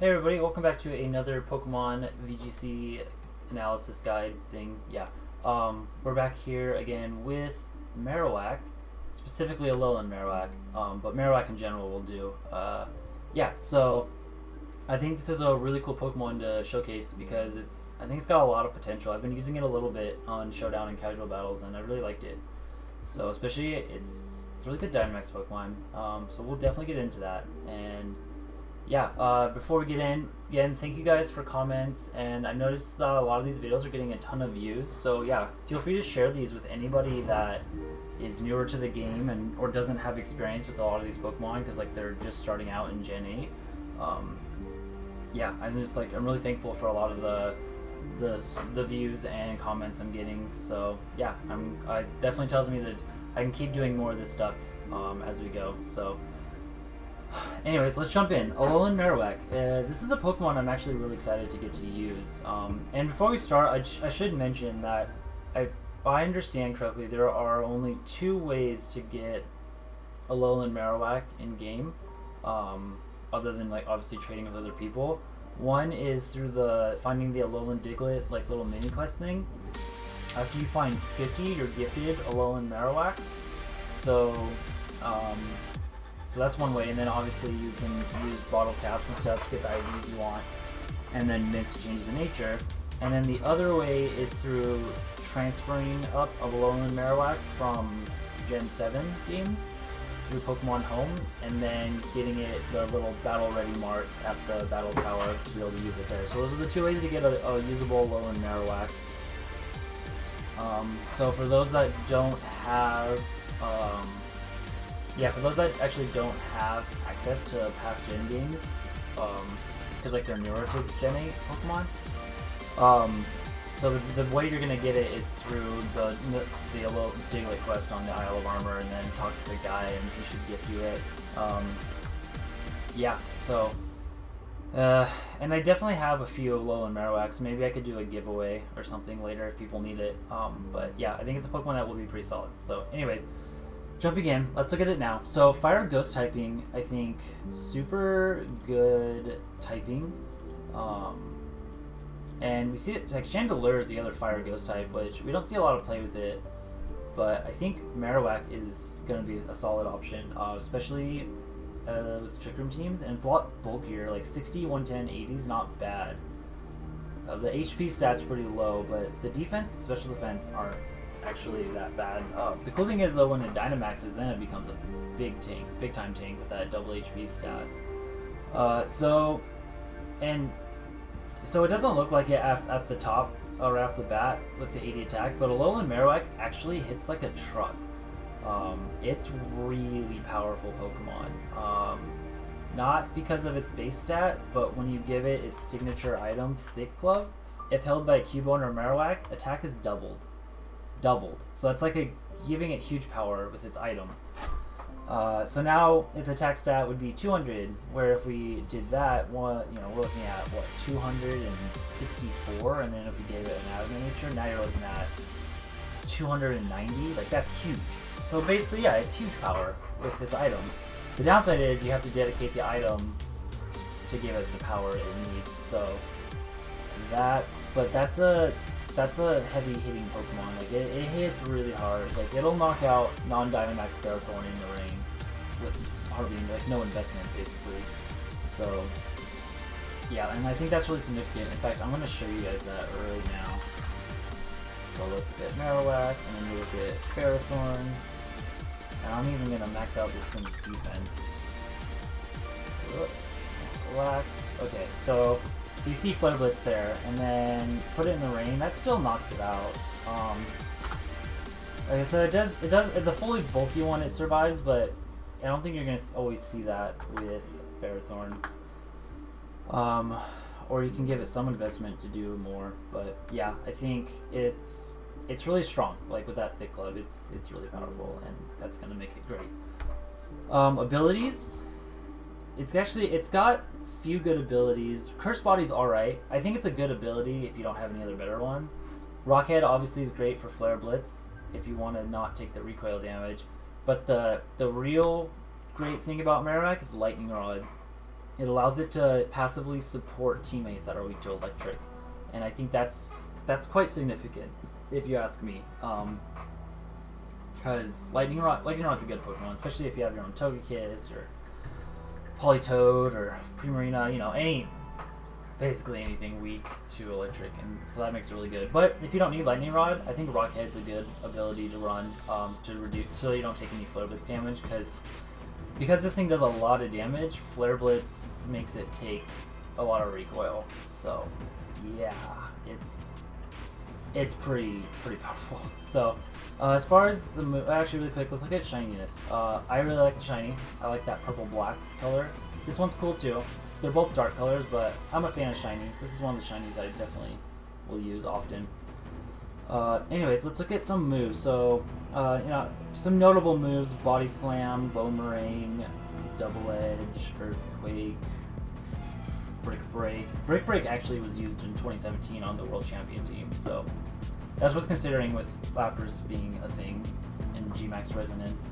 Hey everybody, welcome back to another Pokemon VGC analysis guide thing. We're back here again with Marowak, specifically a Alolan Marowak, but Marowak in general will do. So I think this is a really cool Pokemon to showcase because I think it's got a lot of potential. I've been using it a little bit on Showdown and casual battles, and I really liked it. So especially it's a really good Dynamax Pokemon. So we'll definitely get into that. And before we get in, again, thank you guys for comments, and I noticed that a lot of these videos are getting a ton of views, so yeah, feel free to share these with anybody that is newer to the game or doesn't have experience with a lot of these Pokemon, because like they're just starting out in Gen 8. I'm really thankful for a lot of the views and comments I'm getting, so yeah, it definitely tells me that I can keep doing more of this stuff as we go, so. Anyways, let's jump in. Alolan Marowak. This is a Pokemon I'm actually really excited to get to use. And before we start, I should mention that if I understand correctly, there are only two ways to get Alolan Marowak in game, other than like obviously trading with other people. One is through finding the Alolan Diglett like little mini quest thing. After you find 50, you're gifted Alolan Marowak. So that's one way, and then obviously you can use bottle caps and stuff to get the IVs you want, and then mints to change the nature. And then the other way is through transferring up a Alolan Marowak from Gen 7 games through Pokemon Home, and then getting it the little battle ready mark at the battle tower to be able to use it there. So those are the two ways to get a usable Alolan Marowak. So for those that don't have for those that actually don't have access to past Gen games, because like they're newer to Gen 8 Pokemon, so the way you're gonna get it is through the Diglett quest on the Isle of Armor, and then talk to the guy, and he should gift you it. And I definitely have a few Alolan Marowaks. So maybe I could do a giveaway or something later if people need it. But yeah, I think it's a Pokemon that will be pretty solid. So, anyways. Jumping in, let's look at it now. So Fire Ghost typing, I think, super good typing. And we see it, like Chandelure is the other Fire Ghost type, which we don't see a lot of play with it. But I think Marowak is going to be a solid option, especially with Trick Room teams. And it's a lot bulkier, like 60, 110, 80 is not bad. The HP stats pretty low, but the defense and special defense aren't actually that bad. The cool thing is though, when it Dynamaxes, then it becomes a big time tank with that double HP stat. So it doesn't look like it at the top or off the bat with the 80 attack, but Alolan Marowak actually hits like a truck. It's really powerful Pokemon. Not because of its base stat, but when you give it its signature item, Thick Glove, if held by a Cubone or Marowak, attack is doubled. So that's like giving it huge power with its item. So now its attack stat would be 200, where if we did that, we're looking at 264, and then if we gave it an Adamant nature, now you're looking at 290. Like that's huge. So basically, yeah, it's huge power with its item. The downside is you have to dedicate the item to give it the power it needs. So that's a heavy hitting Pokemon. Like it hits really hard. Like it'll knock out non-Dynamax Ferrothorn in the rain with hardly like no investment basically. So yeah, and I think that's really significant. In fact, I'm gonna show you guys that right now. So let's look at Marowak, and then we look at Ferrothorn. And I'm even gonna max out this thing's defense. Relax. Okay, so you see Flare Blitz there, and then put it in the rain. That still knocks it out. Okay, so it does. The fully bulky one, it survives, but I don't think you're gonna always see that with Ferrothorn. Or you can give it some investment to do more. But yeah, I think it's really strong. Like with that Thick Glove, it's really powerful, and that's gonna make it great. Abilities. It's got few good abilities. Curse Body's alright. I think it's a good ability if you don't have any other better one. Rockhead obviously is great for Flare Blitz if you want to not take the recoil damage. But the real great thing about Marowak is Lightning Rod. it allows it to passively support teammates that are weak to electric, and I think that's quite significant, if you ask me. Because Lightning Rod's a good Pokemon, especially if you have your own Togekiss or Politoed or Primarina, basically anything weak to electric, and so that makes it really good. But if you don't need Lightning Rod, I think Rock Head's a good ability to run to reduce, so you don't take any Flare Blitz damage, because this thing does a lot of damage. Flare Blitz makes it take a lot of recoil, so yeah, it's pretty powerful. So as far as the move, actually really quick, let's look at shininess. I really like the shiny. I like that purple-black color. This one's cool too. They're both dark colors, but I'm a fan of shiny. This is one of the shinies that I definitely will use often. Anyways, let's look at some moves. So, some notable moves: Body Slam, Boomerang, Double Edge, Earthquake, Brick Break. Brick Break actually was used in 2017 on the World Champion team, so that's what's considering with Lapras being a thing in Gmax Resonance.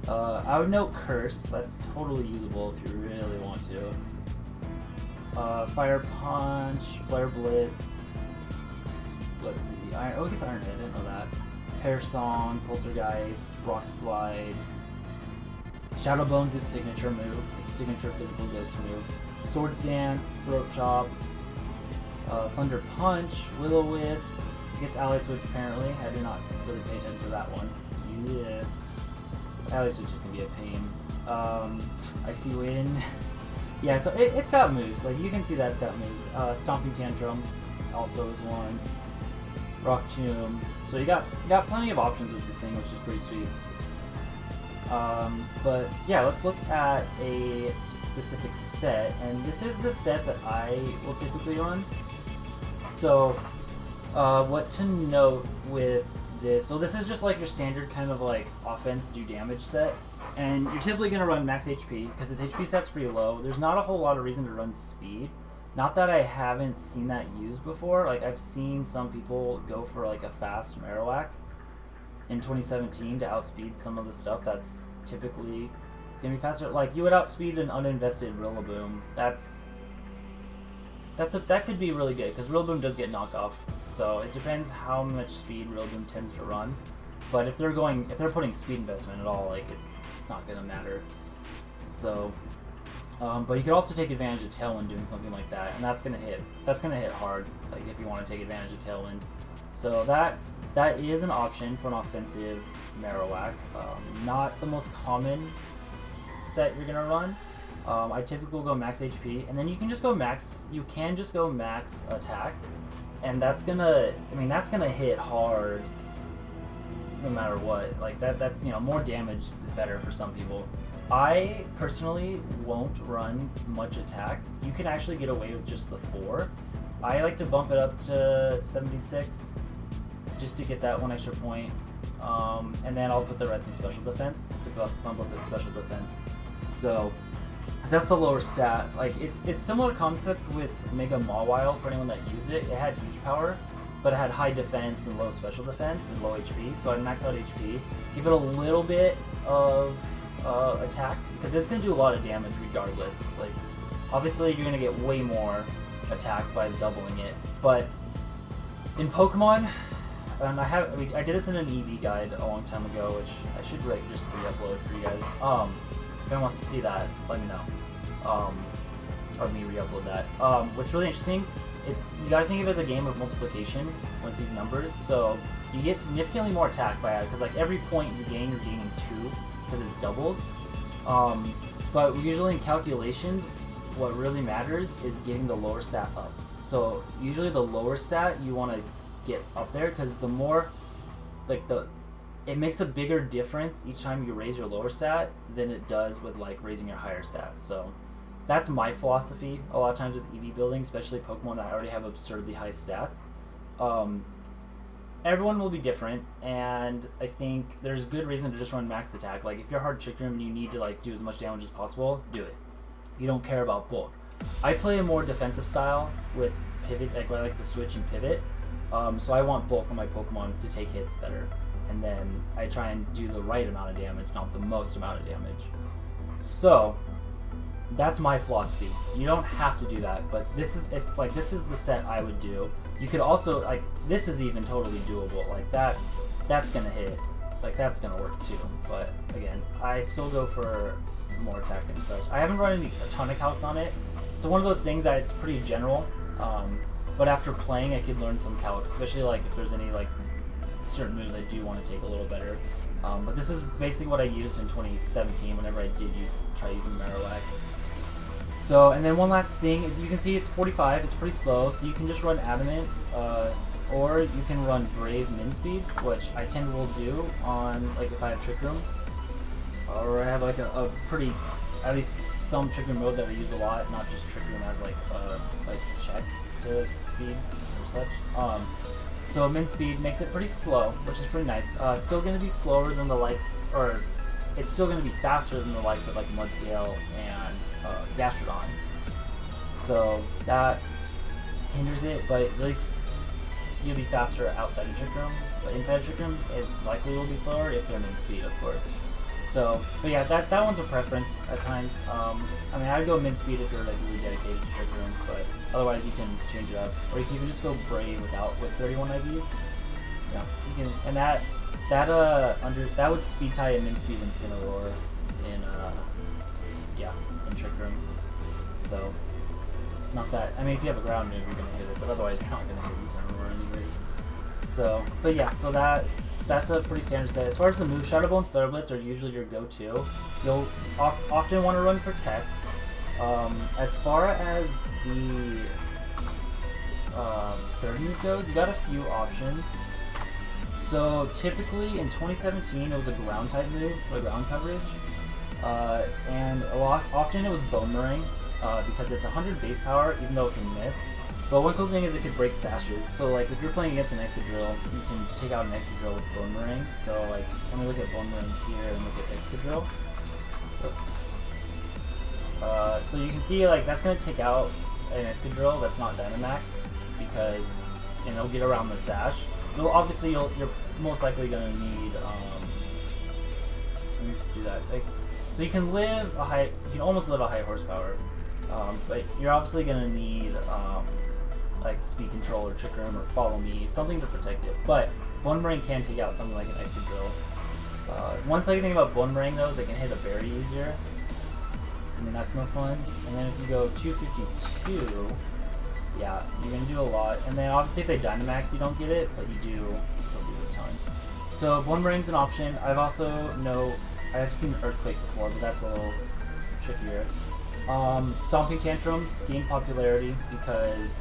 I would note Curse. That's totally usable if you really want to. Fire Punch, Flare Blitz. Let's see. It gets Iron Head. I didn't know that. Hair Song, Poltergeist, Rock Slide. Shadow Bone's its signature move. Its signature physical ghost move. Swords Dance, Throat Chop. Thunder Punch, Will-O-Wisp. Gets Ally Switch apparently. I did not really pay attention to that one. Yeah. Ally Switch is gonna be a pain. Icy Wind. Yeah, so it's got moves. Like, you can see that it's got moves. Stomping Tantrum also is one. Rock Tomb. So you got plenty of options with this thing, which is pretty sweet. But yeah, let's look at a specific set, and this is the set that I will typically run. So what to note with this? So this is just like your standard kind of like offense do damage set. And you're typically going to run max HP, because its HP set's pretty low. There's not a whole lot of reason to run speed. Not that I haven't seen that used before. Like, I've seen some people go for like a fast Marowak in 2017 to outspeed some of the stuff that's typically going to be faster. Like, you would outspeed an uninvested Rillaboom. That could be really good, because Rillaboom does get knockoff. So it depends how much speed Rillaboom tends to run. But if they're putting speed investment at all, like, it's not gonna matter. So, but you could also take advantage of Tailwind doing something like that, and that's gonna hit hard. Like, if you want to take advantage of Tailwind, so that is an option for an offensive Marowak. Not the most common set you're gonna run. I typically will go max HP, and then you can just go max. You can just go max attack, and that's gonna hit hard. No matter what, like that's more damage the better for some people. I personally won't run much attack. You can actually get away with just the 4. I like to bump it up to 76 just to get that one extra point, and then I'll put the rest in special defense to bump up the special defense. So that's the lower stat. Like, it's similar concept with Mega Mawile. For anyone that used it, it had huge power, but it had high defense and low special defense and low HP, so I max out HP. Give it a little bit of attack, because it's going to do a lot of damage regardless. Like, obviously you're going to get way more attack by doubling it, but in Pokemon, and I did this in an EV guide a long time ago, which I should just re-upload for you guys. If anyone wants to see that, let me know. Or me re-upload that. What's really interesting, you gotta think of it as a game of multiplication with these numbers. So you get significantly more attack by it, because like every point you gain, you're gaining 2 because it's doubled. But usually in calculations, what really matters is getting the lower stat up. So usually the lower stat you want to get up there, because the more, like, it makes a bigger difference each time you raise your lower stat than it does with like raising your higher stats. So that's my philosophy a lot of times with EV building, especially Pokemon that already have absurdly high stats. Everyone will be different, and I think there's good reason to just run max attack. Like, if you're hard Trick Room and you need to like do as much damage as possible, do it. You don't care about bulk. I play a more defensive style with pivot. Like, I like to switch and pivot. So I want bulk on my Pokemon to take hits better, and then I try and do the right amount of damage, not the most amount of damage. So That's my philosophy. You don't have to do that, but this is this is the set I would do. You could also like this is even totally doable. Like that's gonna hit. Like that's gonna work too. But again, I still go for more attack and such. I haven't run a ton of calcs on it. It's one of those things that it's pretty general. But after playing, I could learn some calcs, especially like if there's any like certain moves I do want to take a little better. But this is basically what I used in 2017 whenever I did try using Marowak. So, and then one last thing is you can see it's 45, it's pretty slow, so you can just run Adamant, or you can run Brave Min Speed, which I tend to will do on, like, if I have Trick Room. Or I have, like, a pretty, at least some Trick Room mode that I use a lot, not just Trick Room as, like check to speed or such. So Min Speed makes it pretty slow, which is pretty nice. It's still going to be slower than the likes, or it's still going to be faster than the likes of, like, Mudtail and Gastrodon. So that hinders it, but at least you'll be faster outside of Trick Room. But inside of Trick Room, it likely will be slower if they're Min Speed, of course. So, but yeah, that one's a preference at times. I mean, I'd go Min Speed if you're like really dedicated to Trick Room, but otherwise you can change it up. Or you can even just go Brave with 31 IVs. Yeah, you can, and that would speed tie a Min Speed Incineroar in in Trick Room. So not that, I mean, if you have a ground move, you're gonna hit it, but otherwise you're not gonna hit Incineroar anyway. So, but yeah, so that's a pretty standard set. As far as the move, Shadow Bone, Flare Blitz are usually your go-to. You'll often want to run Protect. As far as the third move goes, you got a few options. So typically in 2017 it was a ground type move for ground coverage, and often it was Boomerang because it's 100 base power even though it can miss. But one cool thing is it could break sashes. So like if you're playing against an Excadrill, you can take out an Excadrill with Boomerang. So like let me look at Boomerang here and look at Excadrill. So you can see like that's gonna take out an Excadrill that's not Dynamaxed because it'll get around the sash. Obviously, you're most likely going to need. Let me just do that. Like, so you can almost live a high horsepower, but you're obviously going to need like Speed Control or Trick Room or Follow Me, something to protect it. But Boomerang can take out something like an Excadrill. One second thing about Boomerang though is it can hit a berry easier. I mean that's no fun. And then if you go 252. Yeah, you're going to do a lot. And then obviously if they Dynamax, you don't get it, but you do still do a ton. So Boomerang's an option. I've seen Earthquake before, but that's a little trickier. Stomping Tantrum gained popularity because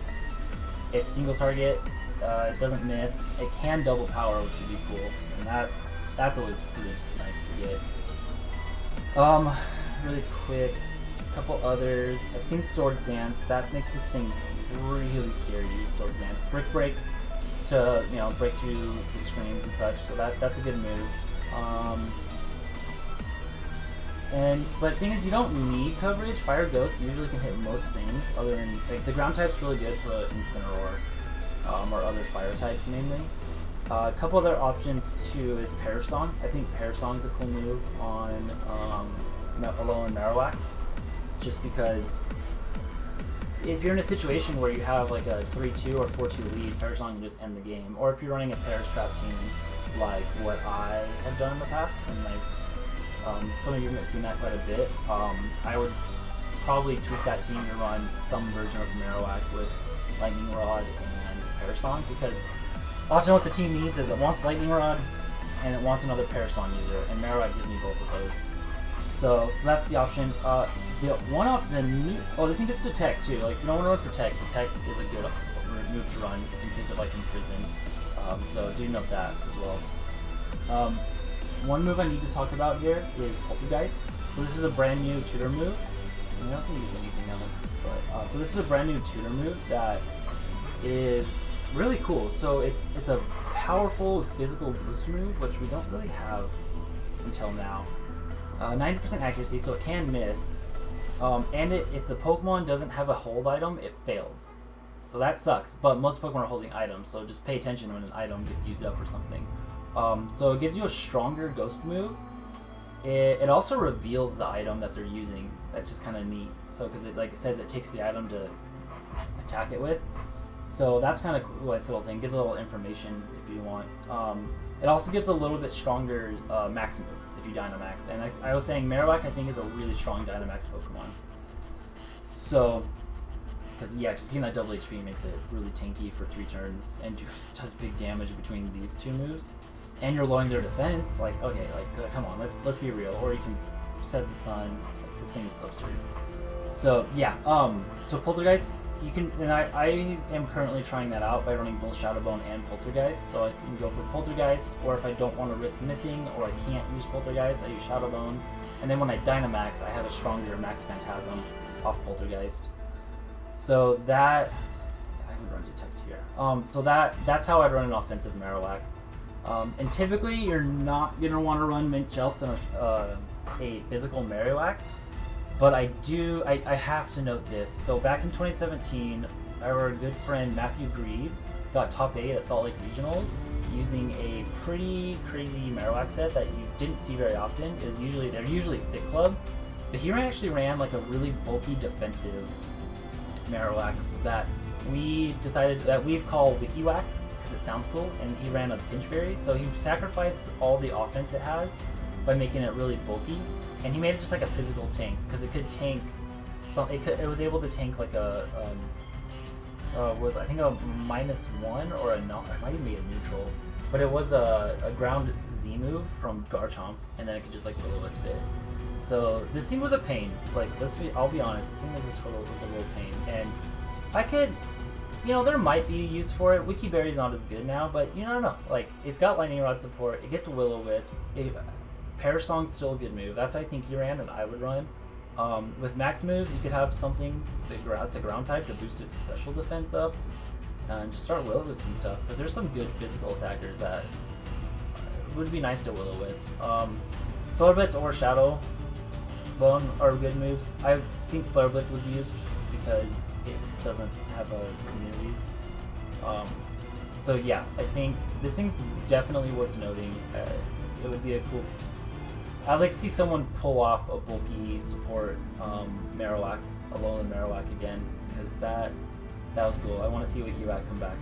it's single target, it doesn't miss, it can double power, which would be cool. And that's always pretty nice to get. Really quick, a couple others. I've seen Swords Dance. That makes this thing really scary to use Swords Dance. Brick Break to break through the screens and such. So that's a good move. But the thing is, you don't need coverage. Fire Ghost usually can hit most things. Other than like the ground type's really good for Incineroar or other fire types mainly. A couple other options too is Perish Song. I think Perish Song's a cool move on Alolan Marowak, just because if you're in a situation where you have like a 3-2 or 4-2 lead, Perish Song can just end the game. Or if you're running a Perish Trap team like what I have done in the past, and like some of you may have seen that quite a bit, I would probably tweak that team to run some version of Marowak with Lightning Rod and Perish Song, because often what the team needs is it wants Lightning Rod and it wants another Perish Song user, and Marowak gives me both of those. So that's the option. This thing gets Detect too. Like, if you don't want to run Protect, Detect is a good move to run in case of like Imprison. So do note that as well. One move I need to talk about here is Poltergeist. So this is a brand new tutor move. I don't think there's anything else, but so this is a brand new tutor move that is really cool. So it's a powerful physical boost move, which we don't really have until now. 90% accuracy, so it can miss. And if the Pokemon doesn't have a hold item, it fails. So that sucks, but most Pokemon are holding items, so just pay attention when an item gets used up or something. So it gives you a stronger Ghost move, it also reveals the item that they're using. That's just kind of neat. So because it, like it says, it takes the item to attack it with. So that's kind of cool. This little thing gives a little information if you want. It also gives a little bit stronger max move if you Dynamax. And I was saying Marowak I think is a really strong Dynamax Pokemon. So, because yeah, just getting that double HP makes it really tanky for 3 turns and does big damage between these 2 moves. And you're lowering their defense. Like, okay, like come on, let's be real. Or you can set the sun. Like, this thing is absurd. So yeah, so Poltergeist, you can, and I am currently trying that out by running both Shadow Bone and Poltergeist. So I can go for Poltergeist, or if I don't want to risk missing, or I can't use Poltergeist, I use Shadow Bone. And then when I Dynamax, I have a stronger Max Phantasm off Poltergeist. So that, I haven't run Detect here. So that's how I'd run an offensive Marowak. And typically you're not going to want to run Mint Jelts in a physical Marowak. But I have to note this. So back in 2017, our good friend Matthew Greaves got top 8 at Salt Lake Regionals using a pretty crazy Marowak set that you didn't see very often. They're usually Thick Club, but he actually ran like a really bulky defensive Marowak that we decided that we've called WikiWhack because it sounds cool, and he ran a Pinchberry. So he sacrificed all the offense it has by making it really bulky. And he made it just like a physical tank because it could tank. It was able to tank like a was I think a -1 or a not. It might even be a neutral, but it was a ground Z move from Garchomp, and then it could just like Will-O-Wisp it. So this thing was a pain. Like I'll be honest, this thing was a real pain. And I could, there might be a use for it. Wikiberry's not as good now, but I don't know. Like it's got Lightning Rod support. It gets Will-O-Wisp. Pear Song's still a good move. That's how I think he ran, and I would run. With max moves, you could have something that's a ground type to boost its special defense up, and just start Will-O-Wisp and stuff. Because there's some good physical attackers that would be nice to Will-O-Wisp. Flare Blitz or Shadow Bone are good moves. I think Flare Blitz was used because it doesn't have immunities. So yeah, I think this thing's definitely worth noting. It would be a cool. I'd like to see someone pull off a bulky support Marowak, Alolan Marowak again, because that was cool. I want to see WikiWhack come back.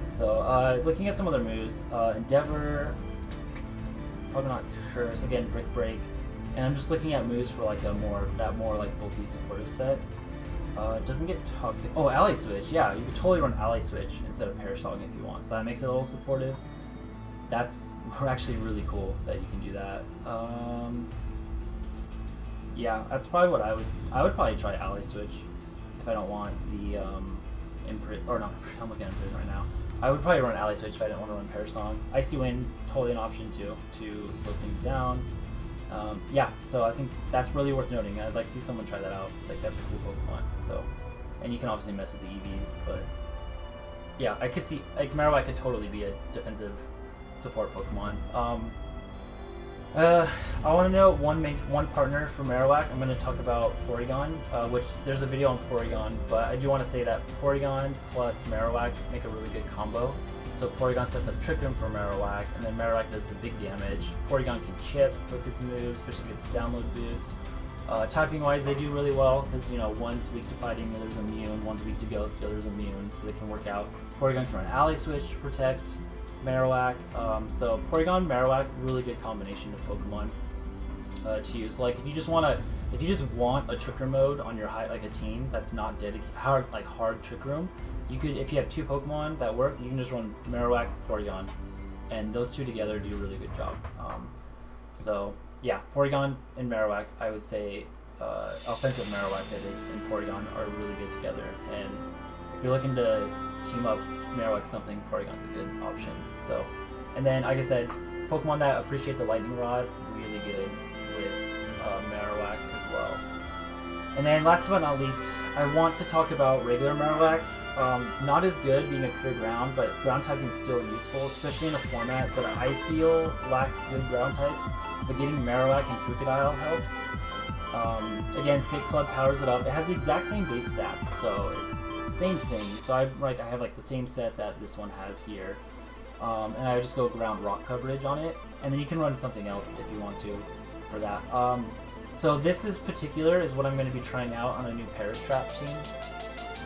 So looking at some other moves, Endeavor, probably not sure. So again, Brick Break, and I'm just looking at moves for like more like bulky supportive set. It doesn't get toxic. Oh, Ally Switch. Yeah, you could totally run Ally Switch instead of Pear Song if you want. So that makes it a little supportive. That's actually really cool that you can do that. Yeah, that's probably what I would probably try Ally Switch if I don't want the Imprint, or not, I'm looking at Imprint right now. I would probably run Ally Switch if I didn't want to run Pear Song. Icy Wind, totally an option too, to slow things down. Yeah, so I think that's really worth noting. I'd like to see someone try that out. Like, that's a cool Pokemon. So, and you can obviously mess with the EVs, but yeah, I could see, like, Marowak could totally be a defensive support Pokemon. I want to know one partner for Marowak. I'm going to talk about Porygon, which there's a video on Porygon, but I do want to say that Porygon plus Marowak make a really good combo. So Porygon sets up Trick Room for Marowak, and then Marowak does the big damage. Porygon can chip with its moves, especially if it's download boost. Typing wise, they do really well because one's weak to fighting, the other's immune. One's weak to ghost, the other's immune, so they can work out. Porygon can run Ally Switch to protect Marowak. So Porygon, Marowak, really good combination of Pokemon to use. Like if you just want a Trick Room mode on your like a team that's not dedicated hard Trick Room, you could, if you have 2 Pokemon that work, you can just run Marowak, Porygon, and those 2 together do a really good job. So yeah, Porygon and Marowak, I would say offensive Marowak that is and Porygon are really good together. And if you're looking to team up Marowak something, Porygon's a good option. So, and then like I said, Pokemon that appreciate the Lightning Rod, really good with Marowak as well. And then last but not least, I want to talk about regular Marowak. Not as good being a pure ground, but ground typing is still useful, especially in a format that I feel lacks good ground types. But getting Marowak and Crocodile helps. Again, Fake Club powers it up. It has the exact same base stats, so it's the same thing. So I have like the same set that this one has here. and I would just go ground rock coverage on it, and then you can run something else if you want to for that. So this is what I'm going to be trying out on a new Perish trap team,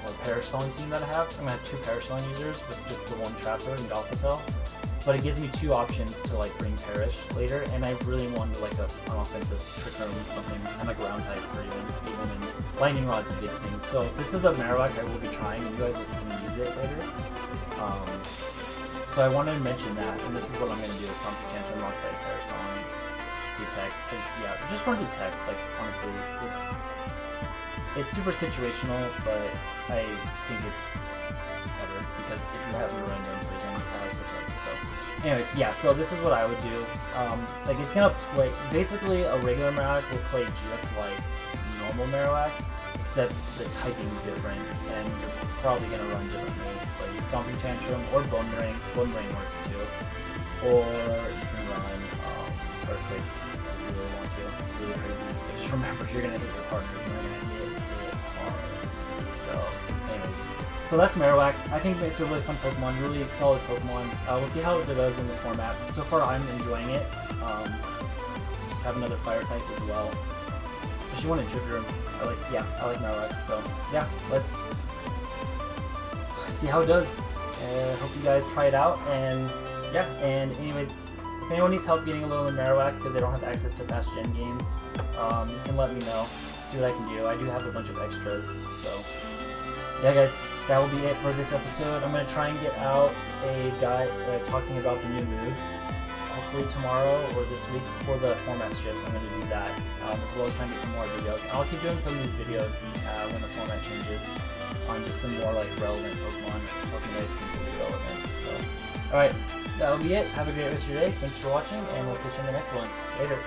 or Perish selling team that I have. I'm going to have 2 Perish selling users with just the 1 trapper and Galfatel. But it gives me 2 options to like bring Perish later, and I really wanted like an offensive trick room, something kind of ground type or even and lightning rod's a big thing. So this is a Marowak I will be trying, and you guys will see me use it later. So I wanted to mention that, and this is what I'm going to do: Stomp Tantrum, Rockside, Perish on, Detect. Yeah, just run Detect. Like honestly, it's super situational, but I think it's better because if you have your random freezing, anyways, yeah, so this is what I would do. Like, it's gonna play, basically a regular Marowak will play just like normal Marowak, except the typing is different, and you're probably gonna run different moves, like Stomping Tantrum or Bone Ring. Bone Ring works too. Or you can run Earthquake if you really want to. It's really crazy. But just remember, you're gonna hit your partners, and they're gonna hit it hard. So, anyways. So that's Marowak. I think it's a really fun Pokemon, really solid Pokemon. We'll see how it does in this format. So far, I'm enjoying it. Just have another Fire type as well. Especially one in Trip Room. I like Marowak. So yeah, let's see how it does. Hope you guys try it out. And yeah, and anyways, if anyone needs help getting a little in Marowak because they don't have access to past gen games, you can let me know. See what I can do. I do have a bunch of extras. So yeah, guys. That will be it for this episode. I'm going to try and get out a guide talking about the new moves, hopefully tomorrow or this week before the format shifts. I'm going to do that, as well as trying to get some more videos. I'll keep doing some of these videos when the format changes on just some more like relevant Pokemon that I think will be relevant. So, alright, that will be it. Have a great rest of your day. Thanks for watching, and we'll catch you in the next one. Later.